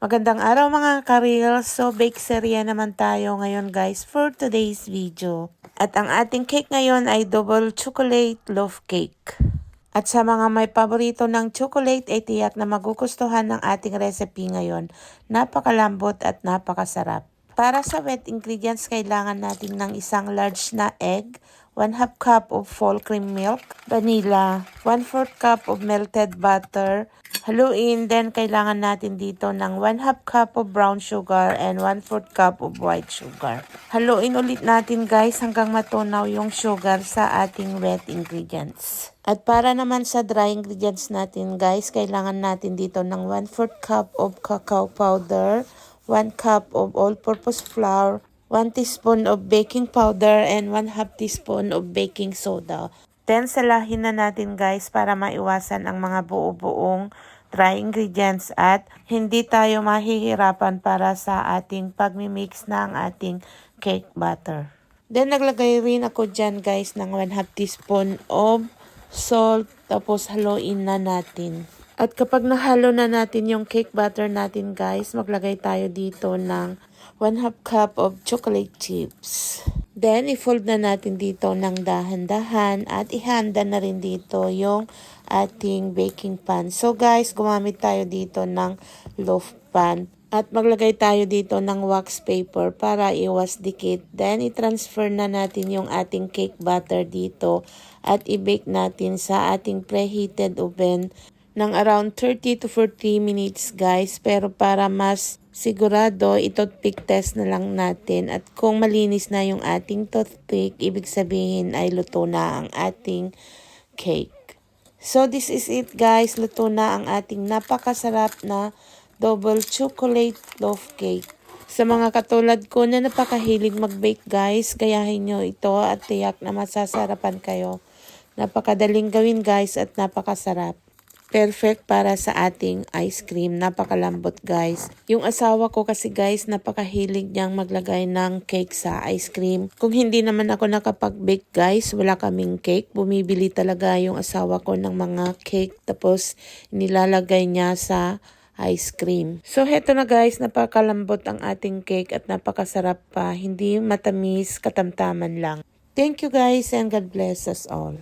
Magandang araw mga ka-reels. So, bakeserya naman tayo ngayon guys for today's video. At ang ating cake ngayon ay double chocolate loaf cake. At sa mga may paborito ng chocolate ay tiyak na magugustuhan ng ating recipe ngayon. Napakalambot at napakasarap. Para sa wet ingredients, kailangan natin ng isang large na egg, 1/2 cup of full cream milk, vanilla, 1/4 cup of melted butter. Haluin, then kailangan natin dito ng 1/2 cup of brown sugar and 1/4 cup of white sugar. Haluin ulit natin guys hanggang matunaw yung sugar sa ating wet ingredients. At para naman sa dry ingredients natin guys, kailangan natin dito ng 1/4 cup of cacao powder, 1 cup of all-purpose flour, 1 teaspoon of baking powder, and 1/2 teaspoon of baking soda. Then, salahin na natin guys para maiwasan ang mga buo-buong dry ingredients at hindi tayo mahihirapan para sa ating pagmimix ng ating cake batter. Then, naglagay rin ako dyan guys ng 1/2 teaspoon of salt, tapos haluin na natin. At kapag nahalo na natin yung cake batter natin guys, maglagay tayo dito ng 1/2 cup of chocolate chips. Then, i-fold na natin dito ng dahan-dahan at ihanda na rin dito yung ating baking pan. So guys, gumamit tayo dito ng loaf pan. At maglagay tayo dito ng wax paper para iwas dikit. Then, i-transfer na natin yung ating cake batter dito at i-bake natin sa ating preheated oven ng around 30 to 40 minutes guys. Pero para mas sigurado, i-toothpick test na lang natin. At kung malinis na yung ating toothpick, ibig sabihin ay luto na ang ating cake. So this is it guys. Luto na ang ating napakasarap na double chocolate loaf cake. Sa mga katulad ko na napakahilig mag-bake guys, gayahin nyo ito at tiyak na masasarapan kayo. Napakadaling gawin guys at napakasarap. Perfect para sa ating ice cream. Napakalambot guys. Yung asawa ko kasi guys, napakahilig niyang maglagay ng cake sa ice cream. Kung hindi naman ako nakapag-bake guys, wala kaming cake. Bumibili talaga yung asawa ko ng mga cake. Tapos nilalagay niya sa ice cream. So heto na guys, napakalambot ang ating cake at napakasarap pa. Hindi matamis, katamtaman lang. Thank you guys and God bless us all.